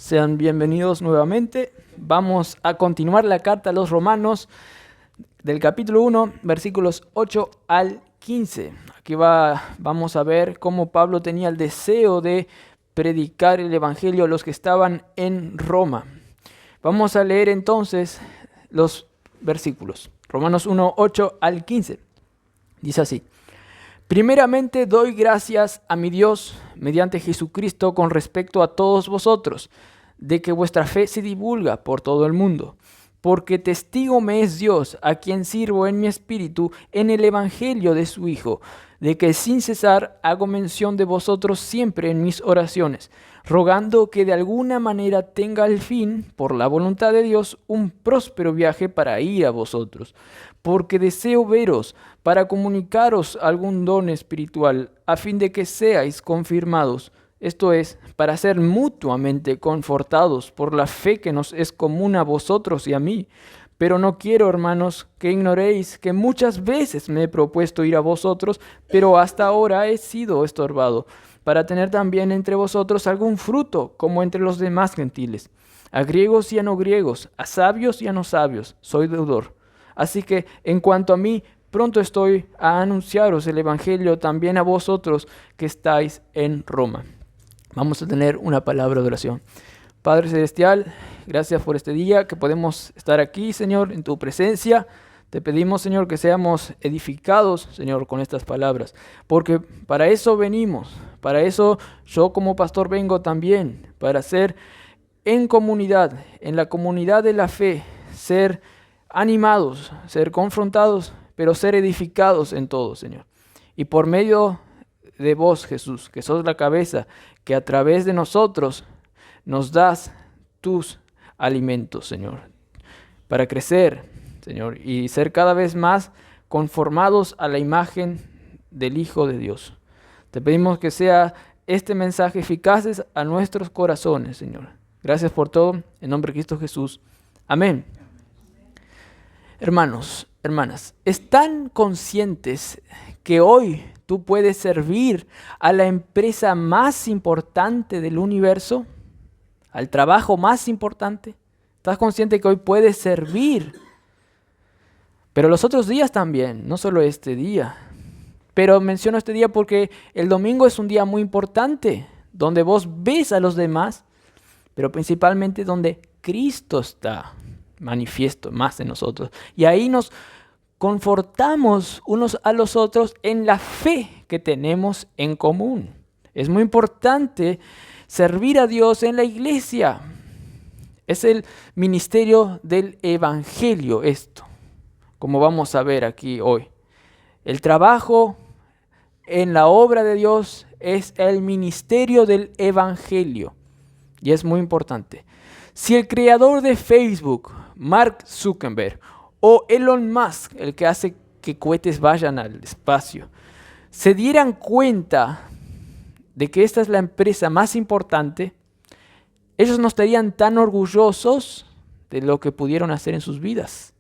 Sean bienvenidos nuevamente. Vamos a continuar la carta a los Romanos del capítulo 1, versículos 8 al 15. Aquí vamos a ver cómo Pablo tenía el deseo de predicar el evangelio a los que estaban en Roma. Vamos a leer entonces los versículos. Romanos 1, 8 al 15. Dice así: Primeramente doy gracias a mi Dios mediante Jesucristo con respecto a todos vosotros, de que vuestra fe se divulga por todo el mundo. Porque testigo me es Dios, a quien sirvo en mi espíritu en el evangelio de su Hijo, de que sin cesar hago mención de vosotros siempre en mis oraciones, rogando que de alguna manera tenga al fin, por la voluntad de Dios, un próspero viaje para ir a vosotros. Porque deseo veros para comunicaros algún don espiritual, a fin de que seáis confirmados, esto es, para ser mutuamente confortados por la fe que nos es común a vosotros y a mí. Pero no quiero, hermanos, que ignoréis que muchas veces me he propuesto ir a vosotros, pero hasta ahora he sido estorbado, para tener también entre vosotros algún fruto, como entre los demás gentiles. A griegos y a no griegos, a sabios y a no sabios, soy deudor. Así que, en cuanto a mí, pronto estoy a anunciaros el evangelio también a vosotros que estáis en Roma. Vamos a tener una palabra de oración. Padre Celestial, gracias por este día que podemos estar aquí, Señor, en tu presencia. Te pedimos, Señor, que seamos edificados, Señor, con estas palabras, porque para eso venimos, para eso yo como pastor vengo también, para ser en comunidad, en la comunidad de la fe, ser animados, ser confrontados, pero ser edificados en todo, Señor. Y por medio de vos, Jesús, que sos la cabeza, que a través de nosotros nos das tus alimentos, Señor, para crecer, Señor, y ser cada vez más conformados a la imagen del Hijo de Dios. Te pedimos que sea este mensaje eficaz a nuestros corazones, Señor. Gracias por todo, en nombre de Cristo Jesús. Amén. Hermanos, hermanas, ¿están conscientes que hoy tú puedes servir a la empresa más importante del universo? ¿Al trabajo más importante? ¿Estás consciente que hoy puedes servir? Pero los otros días también, no solo este día. Pero menciono este día porque el domingo es un día muy importante, donde vos ves a los demás, pero principalmente donde Cristo está manifiesto más en nosotros. Y ahí nos confortamos unos a los otros en la fe que tenemos en común. Es muy importante servir a Dios en la iglesia. Es el ministerio del evangelio esto, como vamos a ver aquí hoy. El trabajo en la obra de Dios es el ministerio del evangelio. Y es muy importante. Si el creador de Facebook, Mark Zuckerberg, o Elon Musk, el que hace que cohetes vayan al espacio, se dieran cuenta de que esta es la empresa más importante, ellos no estarían tan orgullosos de lo que pudieron hacer en sus vidas.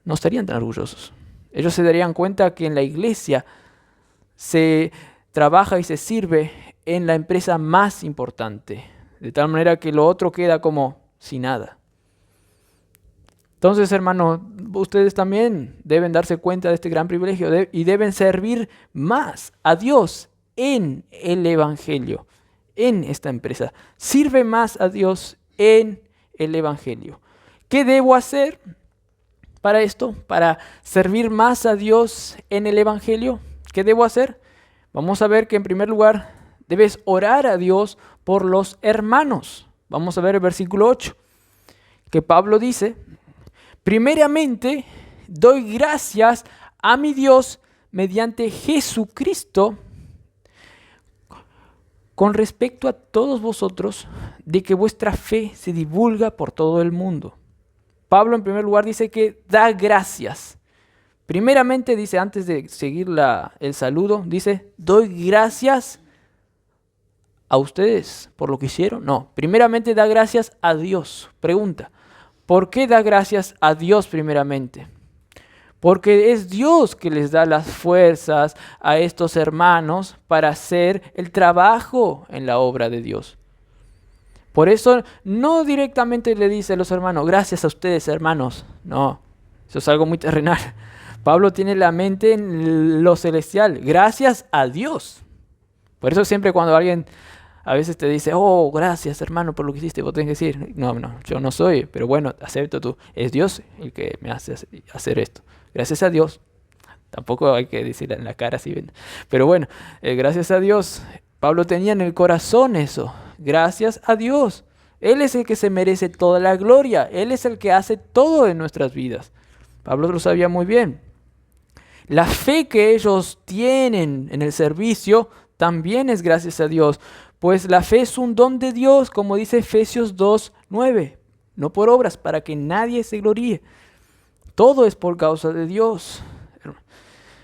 No estarían tan orgullosos. Ellos se darían cuenta que en la iglesia se trabaja y se sirve en la empresa más importante, de tal manera que lo otro queda como si nada. Entonces, hermanos, ustedes también deben darse cuenta de este gran privilegio y deben servir más a Dios en el evangelio, en esta empresa. Sirve más a Dios en el evangelio. ¿Qué debo hacer para esto? Para servir más a Dios en el evangelio. ¿Qué debo hacer? Vamos a ver que en primer lugar debes orar a Dios por los hermanos. Vamos a ver el versículo 8, que Pablo dice: Primeramente doy gracias a mi Dios mediante Jesucristo con respecto a todos vosotros, de que vuestra fe se divulga por todo el mundo. Pablo en primer lugar dice que da gracias. Primeramente dice, antes de seguir el saludo, dice: doy gracias a ustedes por lo que hicieron. No, primeramente da gracias a Dios. Pregunta: ¿por qué da gracias a Dios primeramente? Porque es Dios que les da las fuerzas a estos hermanos para hacer el trabajo en la obra de Dios. Por eso no directamente le dice a los hermanos, gracias a ustedes hermanos. No, eso es algo muy terrenal. Pablo tiene la mente en lo celestial, gracias a Dios. Por eso siempre cuando alguien a veces te dice, oh, gracias hermano por lo que hiciste, vos tenés que decir, no, yo no soy, pero bueno, acepto tú. Es Dios el que me hace hacer esto. Gracias a Dios. Tampoco hay que decirle en la cara así. Pero bueno, gracias a Dios. Pablo tenía en el corazón eso. Gracias a Dios. Él es el que se merece toda la gloria. Él es el que hace todo en nuestras vidas. Pablo lo sabía muy bien. La fe que ellos tienen en el servicio también es gracias a Dios. Pues la fe es un don de Dios, como dice Efesios 2:9. No por obras, para que nadie se gloríe. Todo es por causa de Dios.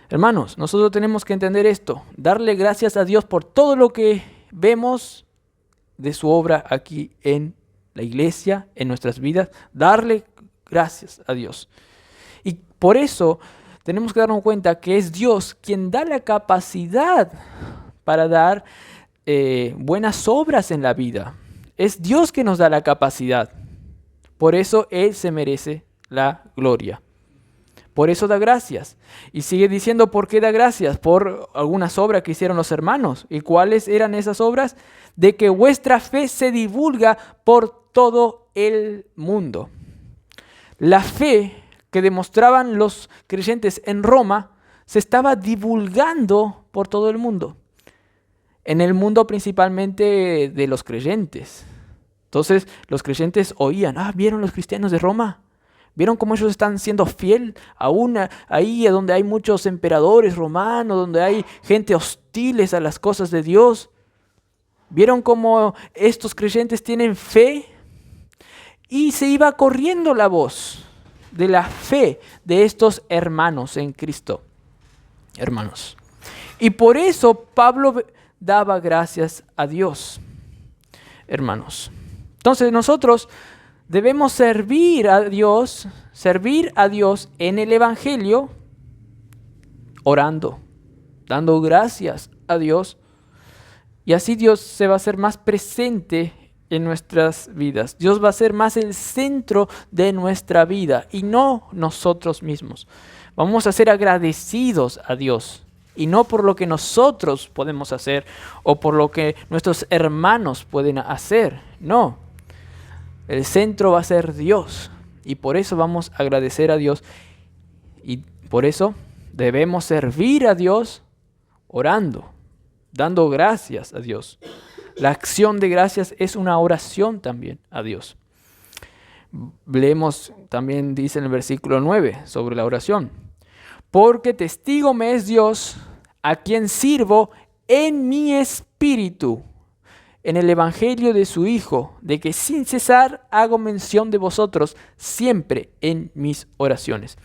Hermanos, nosotros tenemos que entender esto. Darle gracias a Dios por todo lo que vemos de su obra aquí en la iglesia, en nuestras vidas. Darle gracias a Dios. Y por eso tenemos que darnos cuenta que es Dios quien da la capacidad para dar buenas obras en la vida. Es Dios que nos da la capacidad. Por eso Él se merece la gloria. Por eso da gracias. Y sigue diciendo por qué da gracias. Por algunas obras que hicieron los hermanos. ¿Y cuáles eran esas obras? De que vuestra fe se divulga por todo el mundo. La fe que demostraban los creyentes en Roma se estaba divulgando por todo el mundo. En el mundo principalmente de los creyentes. Entonces los creyentes oían, ¿vieron los cristianos de Roma? ¿Vieron cómo ellos están siendo fiel aún ahí donde hay muchos emperadores romanos, donde hay gente hostiles a las cosas de Dios? ¿Vieron cómo estos creyentes tienen fe? Y se iba corriendo la voz de la fe de estos hermanos en Cristo. Hermanos. Y por eso Pablo daba gracias a Dios. Hermanos. Entonces nosotros debemos servir a Dios en el Evangelio, orando, dando gracias a Dios. Y así Dios se va a hacer más presente en nuestras vidas. Dios va a ser más el centro de nuestra vida y no nosotros mismos. Vamos a ser agradecidos a Dios y no por lo que nosotros podemos hacer o por lo que nuestros hermanos pueden hacer. No. El centro va a ser Dios y por eso vamos a agradecer a Dios y por eso debemos servir a Dios orando, dando gracias a Dios. La acción de gracias es una oración también a Dios. Leemos también, dice en el versículo 9 sobre la oración. Porque testigo me es Dios, a quien sirvo en mi espíritu, en el evangelio de su Hijo, de que sin cesar hago mención de vosotros siempre en mis oraciones.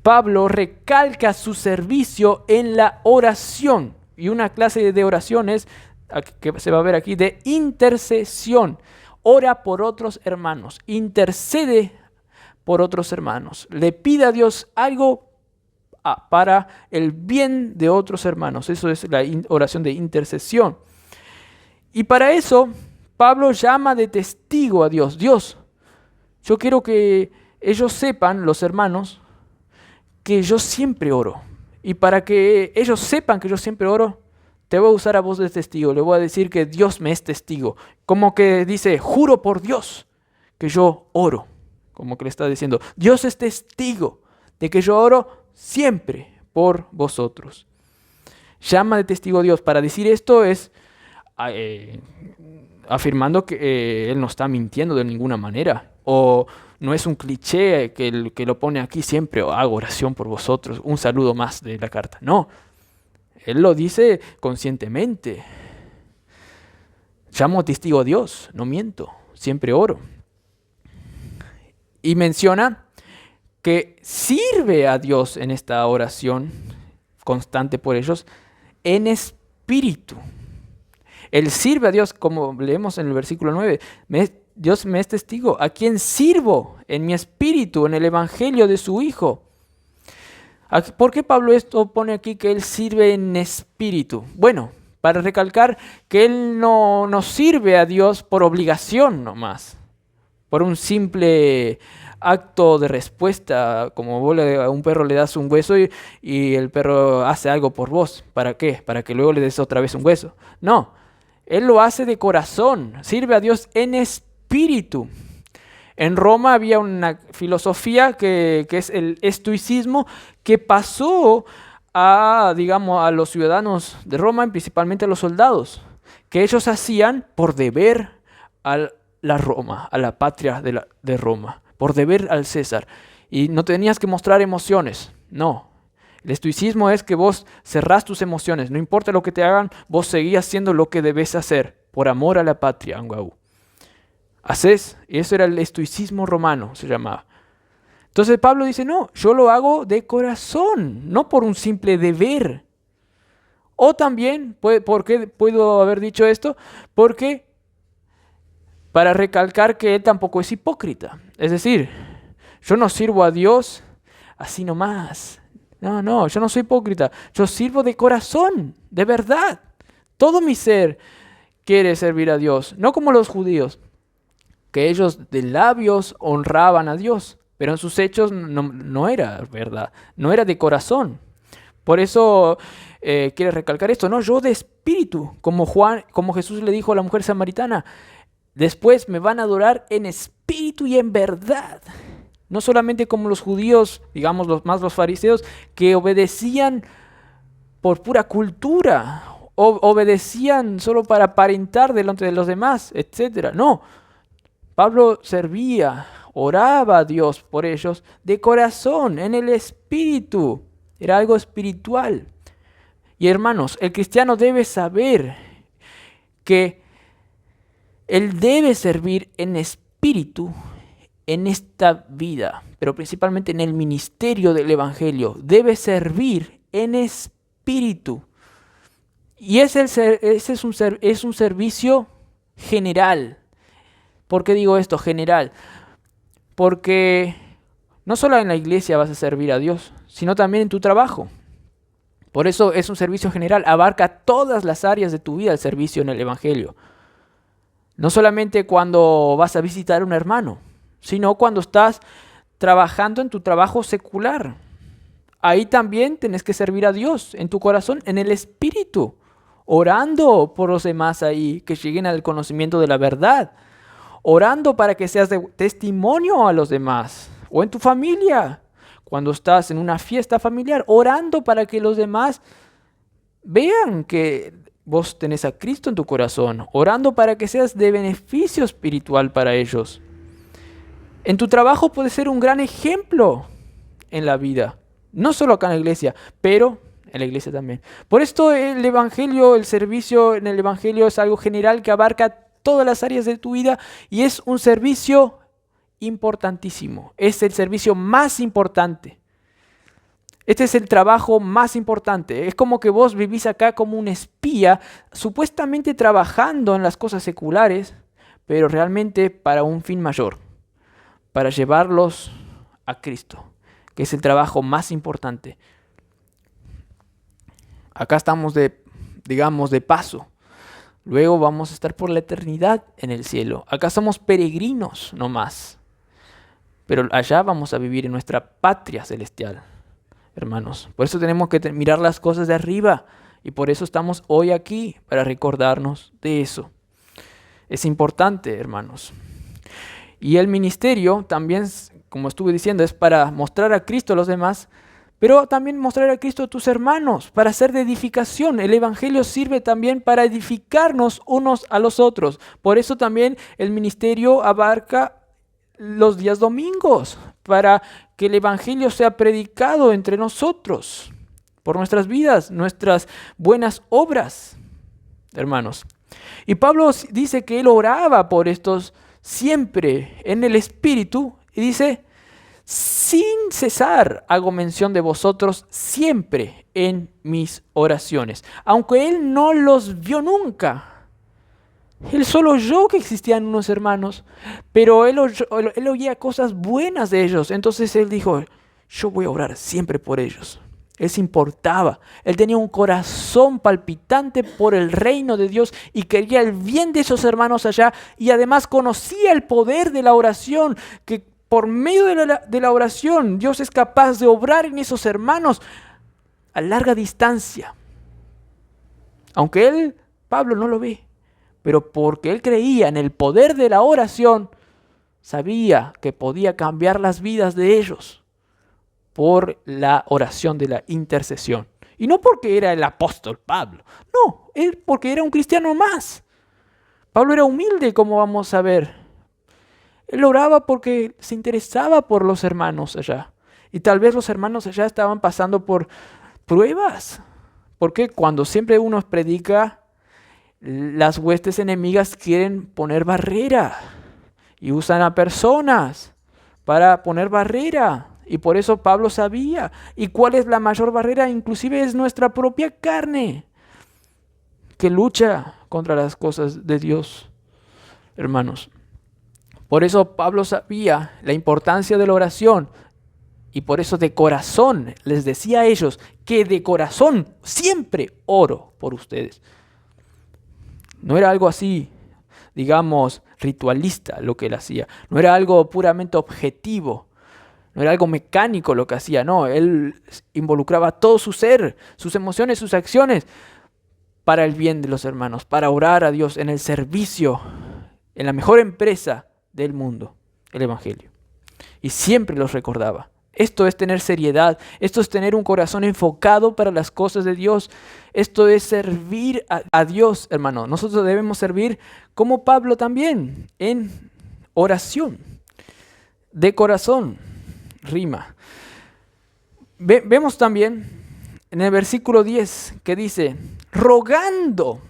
Pablo recalca su servicio en la oración, y una clase de oraciones que se va a ver aquí, de intercesión. Ora por otros hermanos, intercede por otros hermanos, le pide a Dios algo para el bien de otros hermanos. Eso es la oración de intercesión. Y para eso, Pablo llama de testigo a Dios. Dios, yo quiero que ellos sepan, los hermanos, que yo siempre oro. Y para que ellos sepan que yo siempre oro, te voy a usar a vos de testigo. Le voy a decir que Dios me es testigo. Como que dice, juro por Dios que yo oro. Como que le está diciendo, Dios es testigo de que yo oro siempre por vosotros. Llama de testigo a Dios. Para decir esto es afirmando que Él no está mintiendo de ninguna manera. O no es un cliché que lo pone aquí siempre, hago oración por vosotros, un saludo más de la carta. No, Él lo dice conscientemente. Llamo testigo a Dios, no miento, siempre oro. Y menciona que sirve a Dios en esta oración constante por ellos en espíritu. Él sirve a Dios, como leemos en el versículo 9. Dios me es testigo, a quien sirvo en mi espíritu, en el evangelio de su Hijo. ¿Por qué Pablo esto pone aquí que Él sirve en espíritu? Bueno, para recalcar que él no nos sirve a Dios por obligación nomás, por un simple acto de respuesta, como vos a un perro le das un hueso y el perro hace algo por vos. ¿Para qué? Para que luego le des otra vez un hueso. No, él lo hace de corazón, sirve a Dios en espíritu. En Roma había una filosofía que es el estoicismo, que pasó a, digamos, a los ciudadanos de Roma, principalmente a los soldados, que ellos hacían por deber a la Roma, a la patria de Roma, por deber al César. Y no tenías que mostrar emociones, no. El estoicismo es que vos cerrás tus emociones, no importa lo que te hagan, vos seguís haciendo lo que debes hacer, por amor a la patria, Anguau. Haces, y eso era el estoicismo romano, se llamaba. Entonces Pablo dice, no, yo lo hago de corazón, no por un simple deber. O también, ¿por qué puedo haber dicho esto? Porque para recalcar que él tampoco es hipócrita. Es decir, yo no sirvo a Dios así nomás. No, yo no soy hipócrita. Yo sirvo de corazón, de verdad. Todo mi ser quiere servir a Dios, no como los judíos, que ellos de labios honraban a Dios, pero en sus hechos no era verdad, no era de corazón. Por eso quiere recalcar esto, no, yo de espíritu, como Jesús le dijo a la mujer samaritana, después me van a adorar en espíritu y en verdad. No solamente como los judíos, digamos los fariseos, que obedecían por pura cultura, obedecían solo para aparentar delante de los demás, etc. No, Pablo servía, oraba a Dios por ellos de corazón, en el espíritu. Era algo espiritual. Y hermanos, el cristiano debe saber que él debe servir en espíritu en esta vida, pero principalmente en el ministerio del Evangelio. Debe servir en espíritu. Y es un servicio general. ¿Por qué digo esto, general? Porque no solo en la iglesia vas a servir a Dios, sino también en tu trabajo. Por eso es un servicio general, abarca todas las áreas de tu vida el servicio en el Evangelio. No solamente cuando vas a visitar a un hermano, sino cuando estás trabajando en tu trabajo secular. Ahí también tienes que servir a Dios en tu corazón, en el espíritu, orando por los demás ahí, que lleguen al conocimiento de la verdad, orando para que seas de testimonio a los demás, o en tu familia, cuando estás en una fiesta familiar, orando para que los demás vean que vos tenés a Cristo en tu corazón, orando para que seas de beneficio espiritual para ellos. En tu trabajo puedes ser un gran ejemplo en la vida, no solo acá en la iglesia, pero en la iglesia también. Por esto el Evangelio, el servicio en el Evangelio es algo general que abarca todas las áreas de tu vida y es un servicio importantísimo. Es el servicio más importante. Este es el trabajo más importante. Es como que vos vivís acá como un espía, supuestamente trabajando en las cosas seculares, pero realmente para un fin mayor, para llevarlos a Cristo, que es el trabajo más importante. Acá estamos digamos, de paso. Luego vamos a estar por la eternidad en el cielo. Acá somos peregrinos nomás. Pero allá vamos a vivir en nuestra patria celestial, hermanos. Por eso tenemos que mirar las cosas de arriba. Y por eso estamos hoy aquí, para recordarnos de eso. Es importante, hermanos. Y el ministerio también, como estuve diciendo, es para mostrar a Cristo a los demás, pero también mostrar a Cristo a tus hermanos, para ser de edificación. El Evangelio sirve también para edificarnos unos a los otros. Por eso también el ministerio abarca los días domingos, para que el Evangelio sea predicado entre nosotros, por nuestras vidas, nuestras buenas obras, hermanos. Y Pablo dice que él oraba por estos siempre en el Espíritu, y dice, sin cesar hago mención de vosotros siempre en mis oraciones. Aunque él no los vio nunca, él solo oyó que existían unos hermanos, pero él oía cosas buenas de ellos. Entonces él dijo, yo voy a orar siempre por ellos. Él se importaba. Él tenía un corazón palpitante por el reino de Dios y quería el bien de esos hermanos allá. Y además conocía el poder de la oración, que por medio de la oración Dios es capaz de obrar en esos hermanos a larga distancia. Aunque él, Pablo, no lo ve. Pero porque él creía en el poder de la oración, sabía que podía cambiar las vidas de ellos por la oración de la intercesión. Y no porque era el apóstol Pablo, no, él porque era un cristiano más. Pablo era humilde, como vamos a ver. Él oraba porque se interesaba por los hermanos allá. Y tal vez los hermanos allá estaban pasando por pruebas. Porque cuando siempre uno predica, las huestes enemigas quieren poner barrera. Y usan a personas para poner barrera. Y por eso Pablo sabía. ¿Y cuál es la mayor barrera? Inclusive es nuestra propia carne, que lucha contra las cosas de Dios, hermanos. Por eso Pablo sabía la importancia de la oración. Y por eso de corazón les decía a ellos que de corazón siempre oro por ustedes. No era algo así, digamos, ritualista lo que él hacía. No era algo puramente objetivo. No era algo mecánico lo que hacía, no. Él involucraba todo su ser, sus emociones, sus acciones para el bien de los hermanos, para orar a Dios en el servicio, en la mejor empresa del mundo, el Evangelio. Y siempre los recordaba. Esto es tener seriedad, esto es tener un corazón enfocado para las cosas de Dios. Esto es servir a Dios, hermano. Nosotros debemos servir como Pablo también, en oración, de corazón. Rima. Vemos también en el versículo 10 que dice, rogando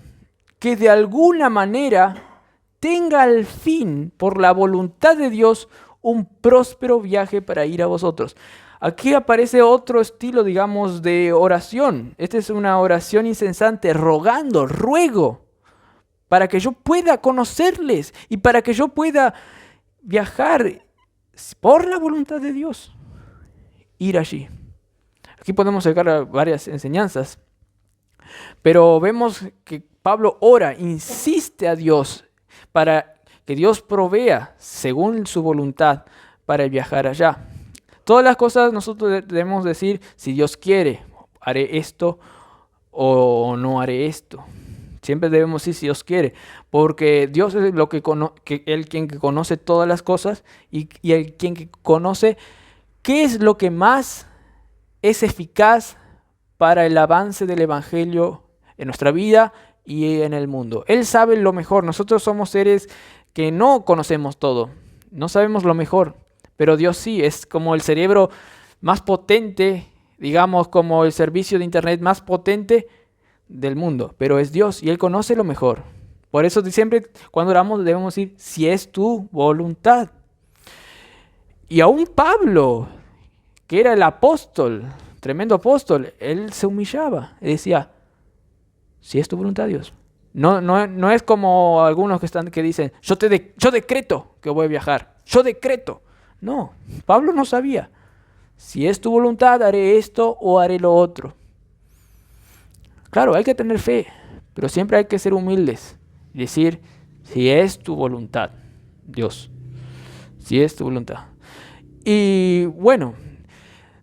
que de alguna manera tenga al fin, por la voluntad de Dios, un próspero viaje para ir a vosotros. Aquí aparece otro estilo, digamos, de oración. Esta es una oración incesante, rogando, ruego, para que yo pueda conocerles y para que yo pueda viajar por la voluntad de Dios, ir allí. Aquí podemos sacar varias enseñanzas, pero vemos que Pablo ora, insiste a Dios para que Dios provea según su voluntad para viajar allá. Todas las cosas nosotros debemos decir, si Dios quiere, haré esto o no haré esto. Siempre debemos decir si Dios quiere, porque Dios es el quien conoce todas las cosas y el quien que conoce qué es lo que más es eficaz para el avance del Evangelio en nuestra vida y en el mundo. Él sabe lo mejor. Nosotros somos seres que no conocemos todo, no sabemos lo mejor, pero Dios sí, es como el cerebro más potente, digamos como el servicio de internet más potente del mundo, pero es Dios y Él conoce lo mejor. Por eso siempre cuando oramos debemos decir, si es tu voluntad. Y aún Pablo, que era el apóstol, tremendo apóstol, él se humillaba y decía, si es tu voluntad, Dios. No es como algunos que dicen, yo decreto que voy a viajar, yo decreto. No, Pablo no sabía, si es tu voluntad haré esto o haré lo otro. Claro, hay que tener fe, pero siempre hay que ser humildes y decir, si es tu voluntad, Dios, si es tu voluntad. Y bueno,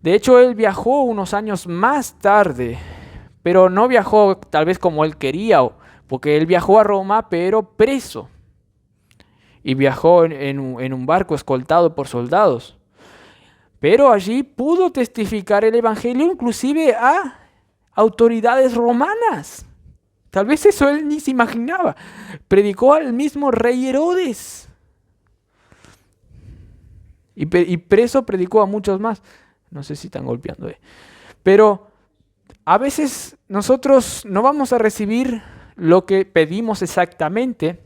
de hecho él viajó unos años más tarde, pero no viajó tal vez como él quería, porque él viajó a Roma, pero preso. Y viajó en un barco escoltado por soldados. Pero allí pudo testificar el Evangelio inclusive a autoridades romanas. Tal vez eso él ni se imaginaba. Predicó al mismo rey Herodes. Y preso predicó a muchos más. No sé si están golpeando. Pero a veces nosotros no vamos a recibir lo que pedimos exactamente,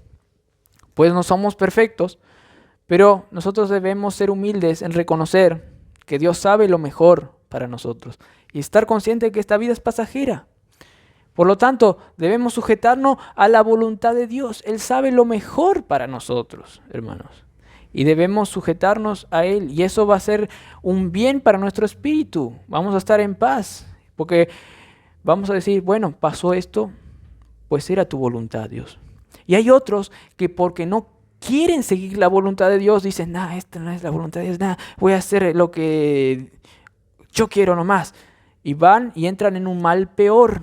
pues no somos perfectos, pero nosotros debemos ser humildes en reconocer que Dios sabe lo mejor para nosotros y estar consciente de que esta vida es pasajera. Por lo tanto, debemos sujetarnos a la voluntad de Dios. Él sabe lo mejor para nosotros, hermanos. Y debemos sujetarnos a Él. Y eso va a ser un bien para nuestro espíritu. Vamos a estar en paz. Porque vamos a decir, bueno, pasó esto, pues era tu voluntad, Dios. Y hay otros que porque no quieren seguir la voluntad de Dios, dicen, esta no es la voluntad de Dios, voy a hacer lo que yo quiero nomás. Y van y entran en un mal peor.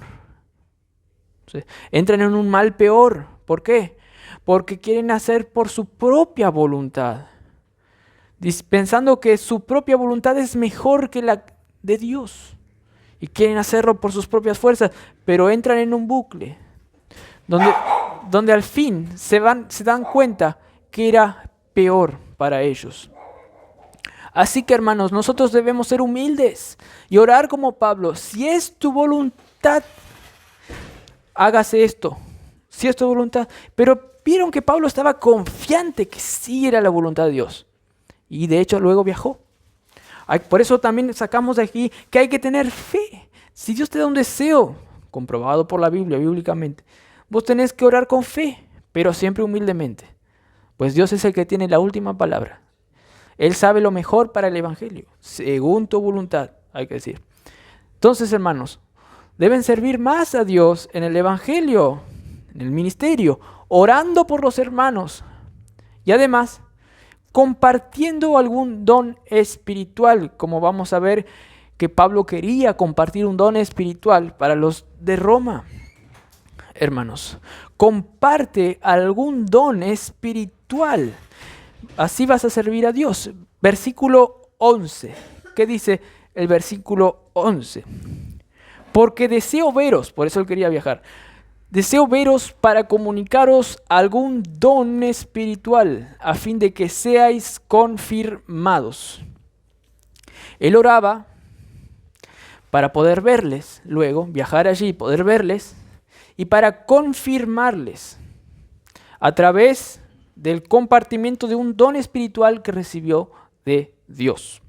¿Sí? Entran en un mal peor. ¿Por qué? Porque quieren hacer por su propia voluntad, pensando que su propia voluntad es mejor que la de Dios. Y quieren hacerlo por sus propias fuerzas, pero entran en un bucle donde al fin se dan cuenta que era peor para ellos. Así que, hermanos, nosotros debemos ser humildes y orar como Pablo. Si es tu voluntad, hágase esto. Si es tu voluntad. Pero vieron que Pablo estaba confiante que sí era la voluntad de Dios. Y de hecho luego viajó. Por eso también sacamos de aquí que hay que tener fe. Si Dios te da un deseo, comprobado por la Biblia, bíblicamente, vos tenés que orar con fe, pero siempre humildemente. Pues Dios es el que tiene la última palabra. Él sabe lo mejor para el evangelio, según tu voluntad, hay que decir. Entonces, hermanos, deben servir más a Dios en el evangelio, en el ministerio, orando por los hermanos. Y además, compartiendo algún don espiritual, como vamos a ver que Pablo quería compartir un don espiritual para los de Roma. Hermanos, comparte algún don espiritual. Así vas a servir a Dios. Versículo 11. ¿Qué dice el versículo 11? Porque deseo veros, por eso él quería viajar. Deseo veros para comunicaros algún don espiritual, a fin de que seáis confirmados. Él oraba para poder verles, luego viajar allí, poder verles, y para confirmarles a través del compartimiento de un don espiritual que recibió de Dios.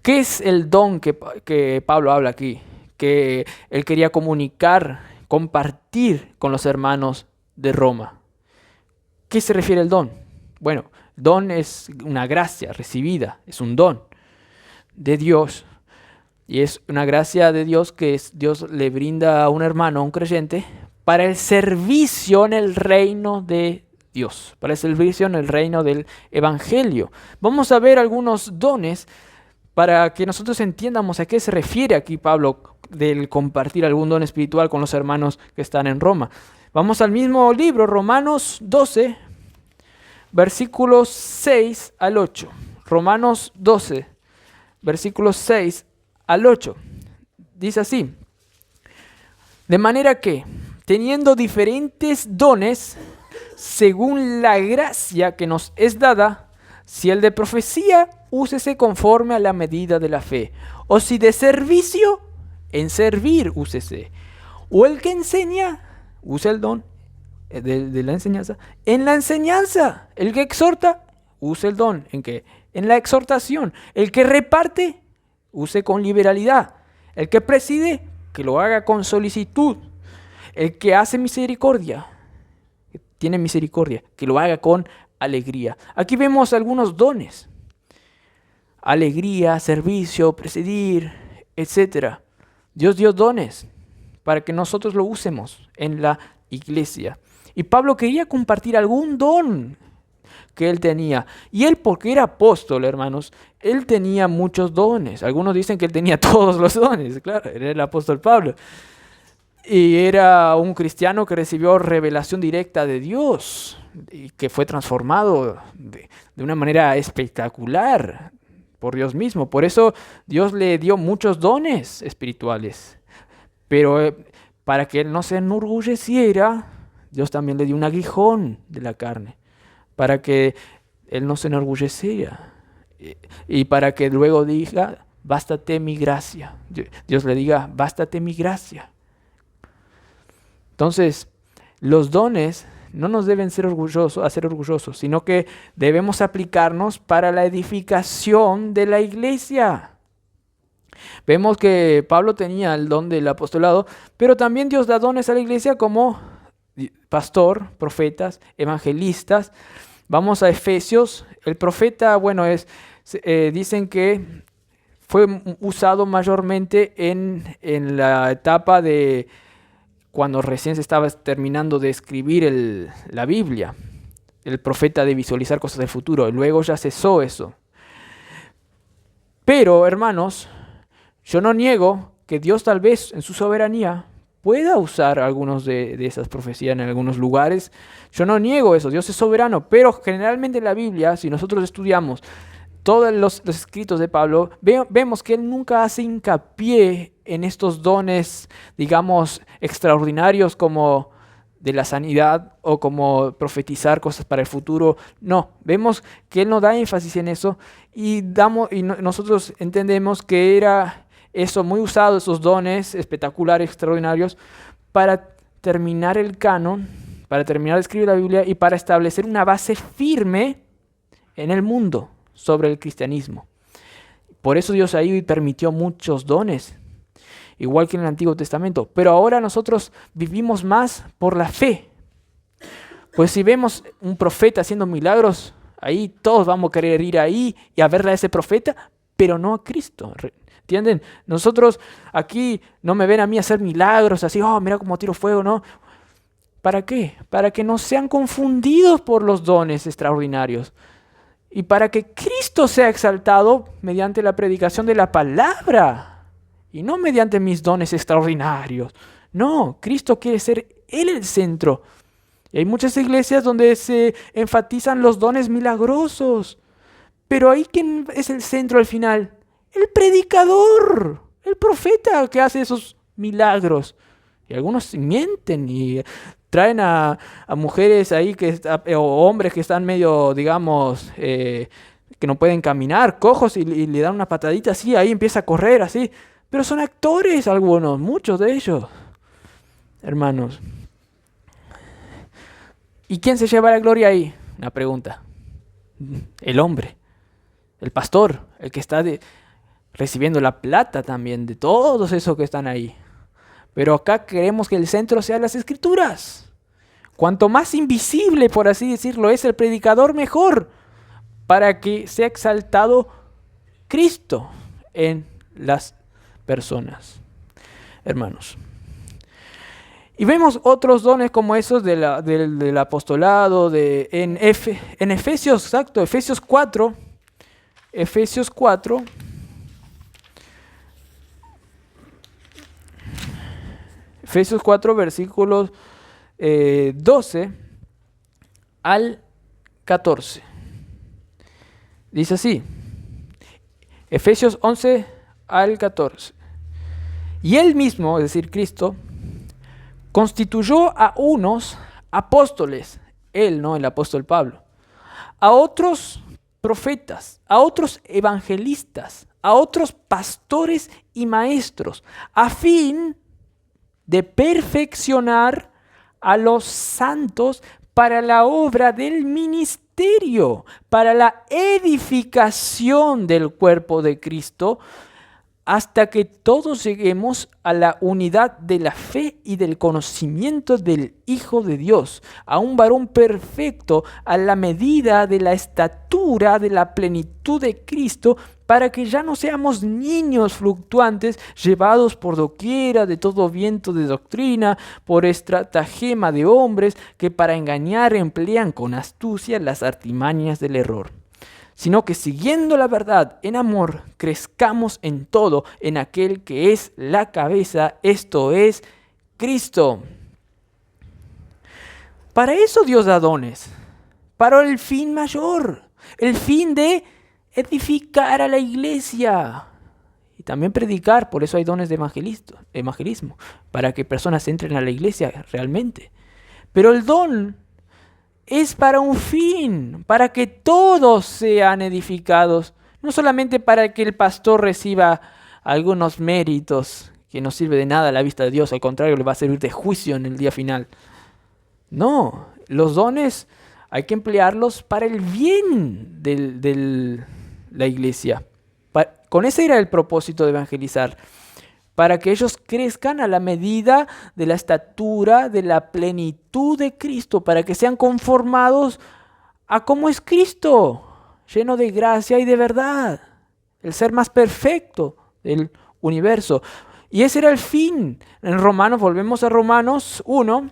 ¿Qué es el don que Pablo habla aquí? Que él quería comunicar, compartir con los hermanos de Roma. ¿Qué se refiere el don? Bueno, don es una gracia recibida, es un don de Dios. Y es una gracia de Dios que Dios le brinda a un hermano, a un creyente, para el servicio en el reino de Dios, para el servicio en el reino del evangelio. Vamos a ver algunos dones para que nosotros entiendamos a qué se refiere aquí Pablo del compartir algún don espiritual con los hermanos que están en Roma. Vamos al mismo libro, Romanos 12, versículos 6 al 8. Romanos 12, versículos 6 al 8. Dice así: de manera que, teniendo diferentes dones, según la gracia que nos es dada, si el de profecía, úsese conforme a la medida de la fe. O si de servicio, en servir úsese. O el que enseña, use el don de la enseñanza. En la enseñanza, el que exhorta, use el don. ¿En qué? En la exhortación. El que reparte, use con liberalidad. El que preside, que lo haga con solicitud. El que hace misericordia, que tiene misericordia, que lo haga con alegría. Aquí vemos algunos dones. Alegría, servicio, presidir, etc. Dios dio dones para que nosotros lo usemos en la iglesia. Y Pablo quería compartir algún don que él tenía. Y él, porque era apóstol, hermanos, él tenía muchos dones. Algunos dicen que él tenía todos los dones. Claro, era el apóstol Pablo. Y era un cristiano que recibió revelación directa de Dios y que fue transformado de una manera espectacular por Dios mismo. Por eso Dios le dio muchos dones espirituales. Pero para que él no se enorgulleciera, Dios también le dio un aguijón de la carne, para que él no se enorgulleciera y para que luego diga, bástate mi gracia. Dios le diga, bástate mi gracia. Entonces, los dones no nos deben hacer orgullosos, sino que debemos aplicarnos para la edificación de la iglesia. Vemos que Pablo tenía el don del apostolado, pero también Dios da dones a la iglesia como pastor, profetas, evangelistas. Vamos a Efesios. El profeta, dicen que fue usado mayormente en la etapa de cuando recién se estaba terminando de escribir la Biblia. El profeta de visualizar cosas del futuro. Luego ya cesó eso. Pero, hermanos, yo no niego que Dios tal vez en su soberanía pueda usar algunos de esas profecías en algunos lugares. Yo no niego eso, Dios es soberano, pero generalmente en la Biblia, si nosotros estudiamos todos los escritos de Pablo, vemos que él nunca hace hincapié en estos dones, digamos, extraordinarios como de la sanidad o como profetizar cosas para el futuro. No, vemos que él no da énfasis en eso y nosotros entendemos que era eso muy usado, esos dones espectaculares, extraordinarios, para terminar el canon, para terminar de escribir la Biblia y para establecer una base firme en el mundo sobre el cristianismo. Por eso Dios ahí permitió muchos dones, igual que en el Antiguo Testamento. Pero ahora nosotros vivimos más por la fe. Pues si vemos un profeta haciendo milagros, ahí todos vamos a querer ir ahí y a verle a ese profeta, pero no a Cristo. ¿Entienden? Nosotros aquí no me ven a mí hacer milagros así, oh, mira cómo tiro fuego, ¿no? ¿Para qué? Para que no sean confundidos por los dones extraordinarios. Y para que Cristo sea exaltado mediante la predicación de la palabra. Y no mediante mis dones extraordinarios. No, Cristo quiere ser Él el centro. Y hay muchas iglesias donde se enfatizan los dones milagrosos. Pero ahí, ¿quién es el centro al final? El predicador, el profeta que hace esos milagros. Y algunos mienten y traen a mujeres ahí o hombres que están medio, digamos, que no pueden caminar, cojos, y le dan una patadita así, ahí empieza a correr así. Pero son actores algunos, muchos de ellos, hermanos. ¿Y quién se lleva la gloria ahí? Una pregunta. El hombre, el pastor, el que está recibiendo la plata también de todos esos que están ahí. Pero acá queremos que el centro sea las Escrituras. Cuanto más invisible, por así decirlo, es el predicador, mejor, para que sea exaltado Cristo en las personas, hermanos. Y vemos otros dones como esos del apostolado, en Efesios, exacto, Efesios 4, versículos 12 al 14. Dice así, Efesios 11 al 14. Y él mismo, es decir, Cristo, constituyó a unos apóstoles, él, no el apóstol Pablo, a otros profetas, a otros evangelistas, a otros pastores y maestros, a fin de perfeccionar a los santos para la obra del ministerio, para la edificación del cuerpo de Cristo, hasta que todos lleguemos a la unidad de la fe y del conocimiento del Hijo de Dios, a un varón perfecto, a la medida de la estatura de la plenitud de Cristo, para que ya no seamos niños fluctuantes, llevados por doquiera de todo viento de doctrina, por estratagema de hombres que para engañar emplean con astucia las artimañas del error, sino que siguiendo la verdad en amor, crezcamos en todo en aquel que es la cabeza, esto es Cristo. Para eso Dios da dones, para el fin mayor, el fin de edificar a la iglesia y también predicar. Por eso hay dones de evangelismo, para que personas entren a la iglesia realmente. Pero el don es para un fin, para que todos sean edificados, no solamente para que el pastor reciba algunos méritos que no sirve de nada a la vista de Dios, al contrario, le va a servir de juicio en el día final. No, los dones hay que emplearlos para el bien de la iglesia. Con ese era el propósito de evangelizar, para que ellos crezcan a la medida de la estatura, de la plenitud de Cristo, para que sean conformados a cómo es Cristo, lleno de gracia y de verdad. el ser más perfecto del universo. Y ese era el fin. En Romanos, volvemos a Romanos 1,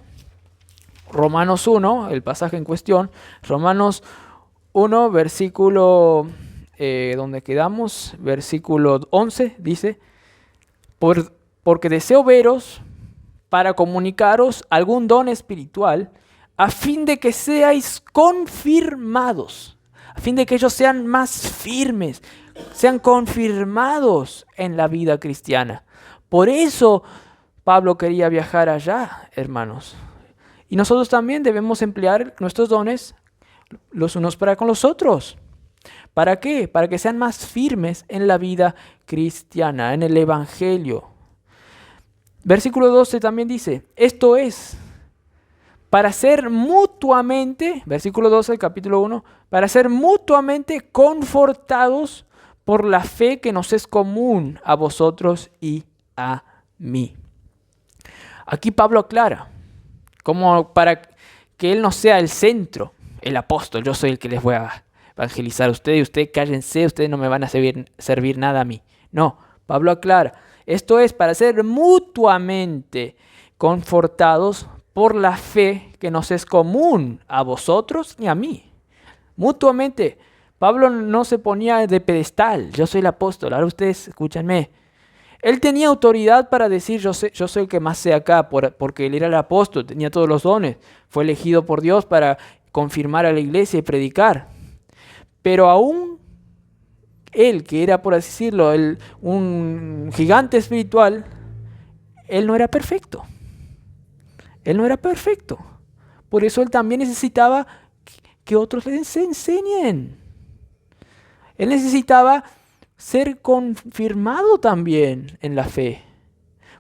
el pasaje en cuestión, Romanos 1, versículo, donde quedamos, versículo 11, dice, porque deseo veros para comunicaros algún don espiritual, a fin de que seáis confirmados, a fin de que ellos sean más firmes, sean confirmados en la vida cristiana. Por eso Pablo quería viajar allá, hermanos. Y nosotros también debemos emplear nuestros dones los unos para con los otros. ¿Para qué? Para que sean más firmes en la vida cristiana, en el Evangelio. Versículo 12 también dice, esto es, para ser mutuamente, versículo 12 del capítulo 1, para ser mutuamente confortados por la fe que nos es común a vosotros y a mí. Aquí Pablo aclara, como para que él no sea el centro, el apóstol, yo soy el que les voy a evangelizar a ustedes, y ustedes cállense, ustedes no me van a servir nada a mí. No, Pablo aclara, esto es para ser mutuamente confortados por la fe que nos es común a vosotros y a mí. Mutuamente, Pablo no se ponía de pedestal, yo soy el apóstol, ahora ustedes escúchenme. Él tenía autoridad para decir, yo soy el que más sé acá, porque él era el apóstol, tenía todos los dones, fue elegido por Dios para confirmar a la iglesia y predicar. Pero aún él, que era, por así decirlo, un gigante espiritual, él no era perfecto. Él no era perfecto. Por eso él también necesitaba que otros les enseñen. Él necesitaba ser confirmado también en la fe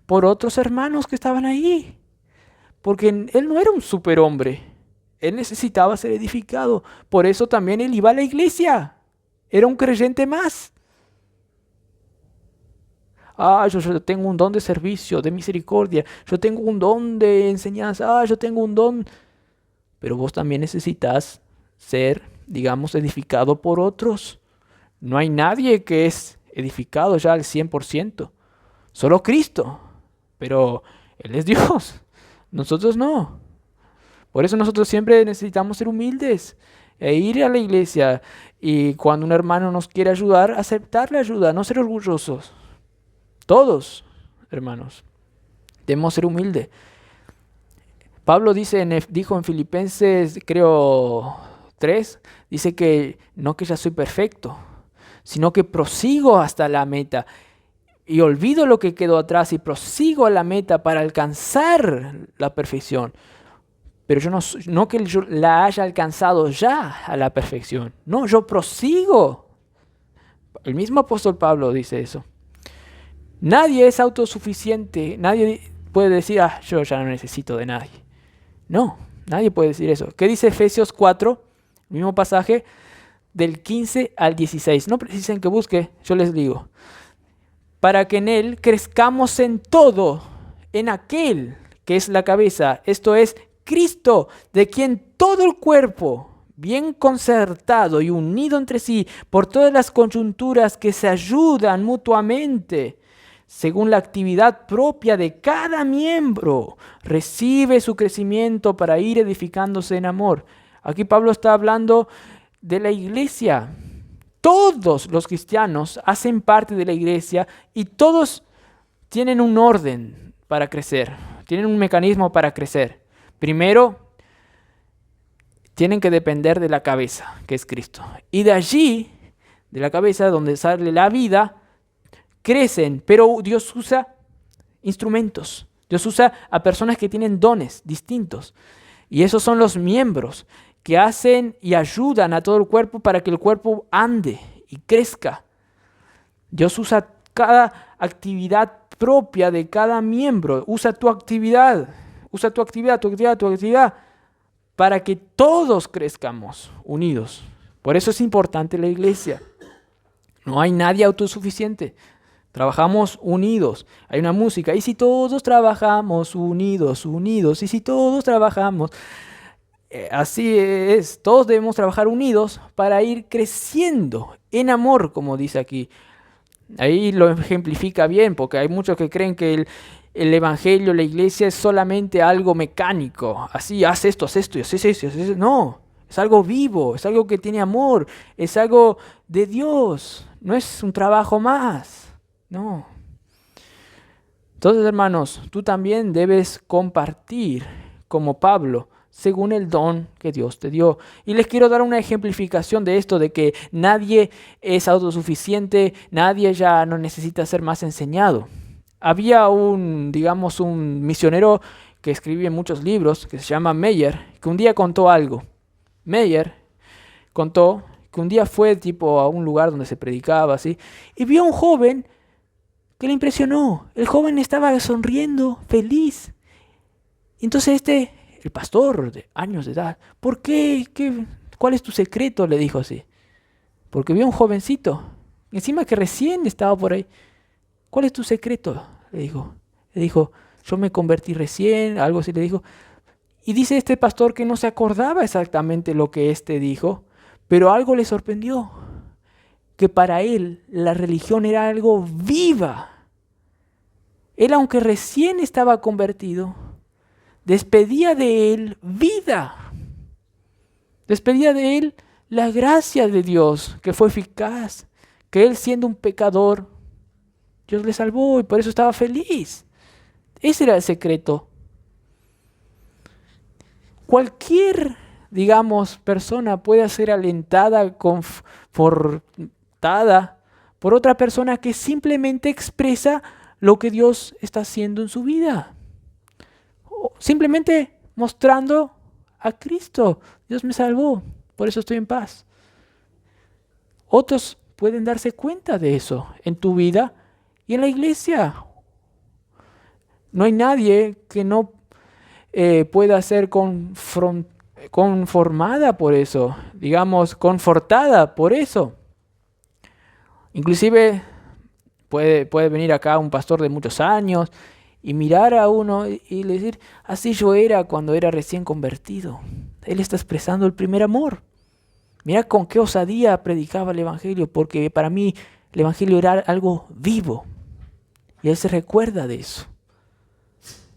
por otros hermanos que estaban ahí. Porque él no era un superhombre. Él necesitaba ser edificado. Por eso también él iba a la iglesia. Era un creyente más. Yo tengo un don de servicio, de misericordia. Yo tengo un don de enseñanza. Yo tengo un don. Pero vos también necesitas ser, digamos, edificado por otros. No hay nadie que es edificado ya al 100%. Solo Cristo. Pero Él es Dios. Nosotros no. Por eso nosotros siempre necesitamos ser humildes e ir a la iglesia. Y cuando un hermano nos quiere ayudar, aceptar la ayuda, no ser orgullosos. Todos, hermanos, debemos ser humildes. Pablo dijo en Filipenses, creo, 3, dice que no que ya soy perfecto, sino que prosigo hasta la meta y olvido lo que quedó atrás y prosigo a la meta para alcanzar la perfección. Pero no que yo la haya alcanzado ya a la perfección. No, yo prosigo. El mismo apóstol Pablo dice eso. Nadie es autosuficiente. Nadie puede decir, yo ya no necesito de nadie. No, nadie puede decir eso. ¿Qué dice Efesios 4? El mismo pasaje del 15 al 16. No precisen que busque, yo les digo. Para que en él crezcamos en todo, en aquel que es la cabeza, esto es Cristo, de quien todo el cuerpo, bien concertado y unido entre sí por todas las coyunturas que se ayudan mutuamente, según la actividad propia de cada miembro, recibe su crecimiento para ir edificándose en amor. Aquí Pablo está hablando de la iglesia. Todos los cristianos hacen parte de la iglesia y todos tienen un orden para crecer, tienen un mecanismo para crecer. Primero, tienen que depender de la cabeza, que es Cristo. Y de allí, de la cabeza, donde sale la vida, crecen. Pero Dios usa instrumentos. Dios usa a personas que tienen dones distintos. Y esos son los miembros que hacen y ayudan a todo el cuerpo para que el cuerpo ande y crezca. Dios usa cada actividad propia de cada miembro. Usa tu actividad para que todos crezcamos unidos. Por eso es importante la iglesia. No hay nadie autosuficiente. Trabajamos unidos. Hay una música. Y si todos trabajamos unidos, y si todos trabajamos... así es. Todos debemos trabajar unidos para ir creciendo en amor, como dice aquí. Ahí lo ejemplifica bien, porque hay muchos que creen que el evangelio, la iglesia es solamente algo mecánico. Así, haz esto, y haz eso, haz eso. No, es algo vivo, es algo que tiene amor, es algo de Dios. No es un trabajo más. No. Entonces, hermanos, tú también debes compartir como Pablo, según el don que Dios te dio. Y les quiero dar una ejemplificación de esto, de que nadie es autosuficiente, nadie ya no necesita ser más enseñado. Había un misionero que escribía muchos libros, que se llama Meyer, que un día contó algo. Meyer contó que un día fue a un lugar donde se predicaba así, y vio a un joven que le impresionó. El joven estaba sonriendo, feliz. Entonces el pastor de años de edad, ¿por qué? ¿Cuál es tu secreto? Le dijo así. Porque vio a un jovencito, encima que recién estaba por ahí. ¿Cuál es tu secreto? Le dijo. Le dijo, yo me convertí recién, algo así le dijo. Y dice este pastor que no se acordaba exactamente lo que dijo, pero algo le sorprendió. Que para él la religión era algo viva. Él, aunque recién estaba convertido, despedía de él vida. Despedía de él la gracia de Dios, que fue eficaz, que él siendo un pecador, Dios le salvó y por eso estaba feliz. Ese era el secreto. Cualquier, persona puede ser alentada, confortada por otra persona que simplemente expresa lo que Dios está haciendo en su vida. Simplemente mostrando a Cristo. Dios me salvó, por eso estoy en paz. Otros pueden darse cuenta de eso en tu vida y en la iglesia. No hay nadie que no pueda ser conformada por eso, confortada por eso. Inclusive puede venir acá un pastor de muchos años y mirar a uno y decir, así yo era cuando era recién convertido. Él está expresando el primer amor. Mira con qué osadía predicaba el evangelio, porque para mí el evangelio era algo vivo. Y él se recuerda de eso.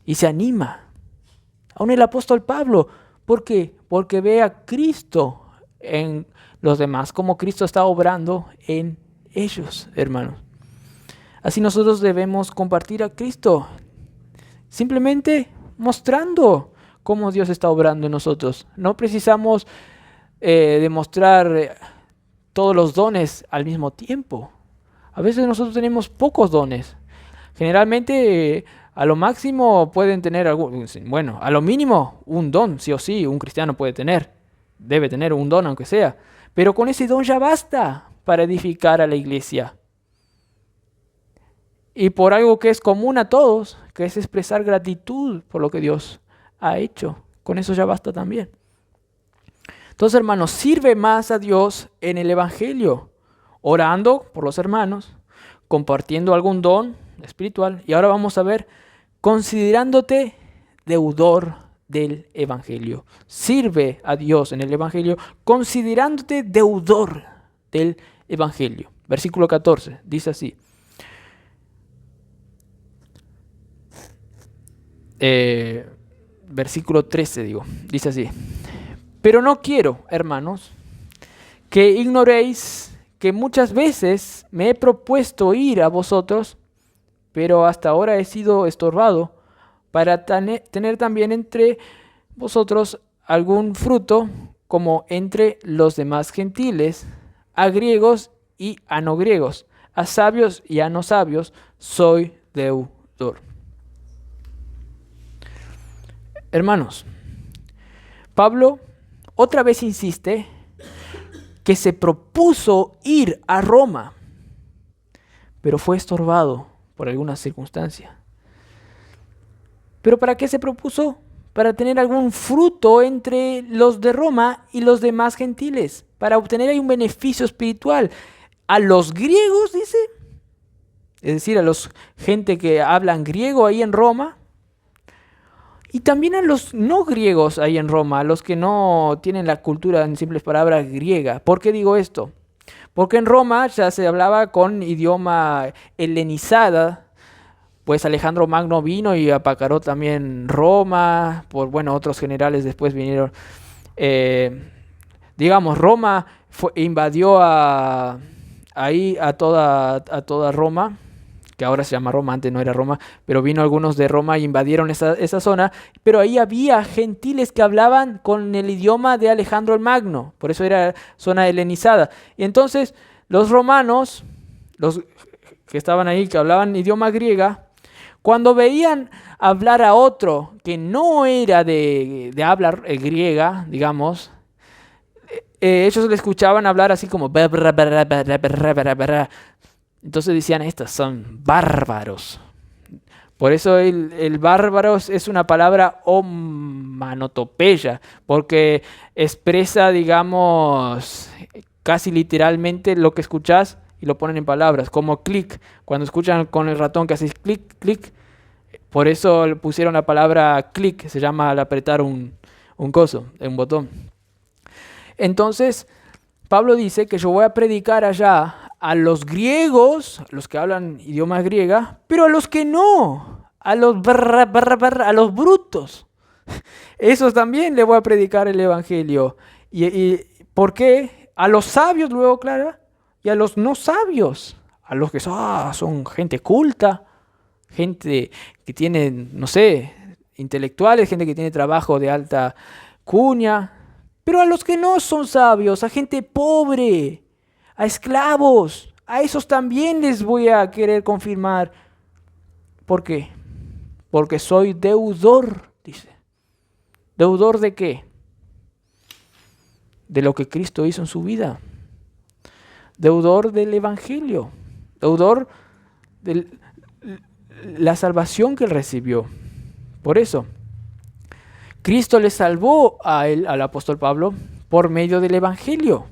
Y se anima. Aún el apóstol Pablo, ¿por qué? Porque ve a Cristo en los demás, como Cristo está obrando en ellos, hermanos. Así nosotros debemos compartir a Cristo, simplemente mostrando cómo Dios está obrando en nosotros. No precisamos demostrar todos los dones al mismo tiempo. A veces nosotros tenemos pocos dones. Generalmente a lo máximo pueden tener a lo mínimo un don, sí o sí, un cristiano puede tener. Debe tener un don aunque sea. Pero con ese don ya basta para edificar a la iglesia. Y por algo que es común a todos, que es expresar gratitud por lo que Dios ha hecho. Con eso ya basta también. Entonces, hermanos, sirve más a Dios en el evangelio, orando por los hermanos, compartiendo algún don espiritual. Y ahora vamos a ver, considerándote deudor del evangelio. Sirve a Dios en el evangelio, considerándote deudor del evangelio. Versículo 14, dice así. Versículo 13, dice así. Pero no quiero, hermanos, que ignoréis que muchas veces me he propuesto ir a vosotros, pero hasta ahora he sido estorbado para tener también entre vosotros algún fruto, como entre los demás gentiles, a griegos y a no griegos, a sabios y a no sabios, soy deudor. Hermanos, Pablo otra vez insiste que se propuso ir a Roma, pero fue estorbado por alguna circunstancia. ¿Pero para qué se propuso? Para tener algún fruto entre los de Roma y los demás gentiles, para obtener ahí un beneficio espiritual. A los griegos, dice, es decir, a los gente que hablan griego ahí en Roma, y también a los no griegos ahí en Roma, a los que no tienen la cultura, en simples palabras, griega. ¿Por qué digo esto? Porque en Roma ya se hablaba con idioma helenizada, pues Alejandro Magno vino y apacaró también Roma, bueno, otros generales después vinieron. eh, digamos, Roma invadió ahí a toda Roma, que ahora se llama Roma, antes no era Roma, pero vino algunos de Roma y invadieron esa zona, pero ahí había gentiles que hablaban con el idioma de Alejandro el Magno, por eso era zona helenizada. Y entonces los romanos, los que estaban ahí, que hablaban idioma griega, cuando veían hablar a otro que no era de hablar griega, digamos, ellos le escuchaban hablar así como... Entonces decían, estos son bárbaros. Por eso el bárbaros es una palabra onomatopeya, porque expresa, digamos, casi literalmente lo que escuchás y lo ponen en palabras, como clic. Cuando escuchan con el ratón que haces clic, clic, por eso le pusieron la palabra clic, se llama al apretar un coso, un botón. Entonces, Pablo dice que yo voy a predicar allá a los griegos, los que hablan idioma griega, pero a los que no, a los brutos. Esos también le voy a predicar el evangelio. ¿Y por qué? A los sabios, luego, claro, y a los no sabios, a los que son gente culta, gente que tiene, no sé, intelectuales, gente que tiene trabajo de alta cuña, pero a los que no son sabios, a gente pobre, a esclavos, a esos también les voy a querer confirmar. ¿Por qué? Porque soy deudor, dice. ¿Deudor de qué? De lo que Cristo hizo en su vida. Deudor del Evangelio. Deudor de la salvación que él recibió. Por eso, Cristo le salvó a él, al apóstol Pablo, por medio del Evangelio.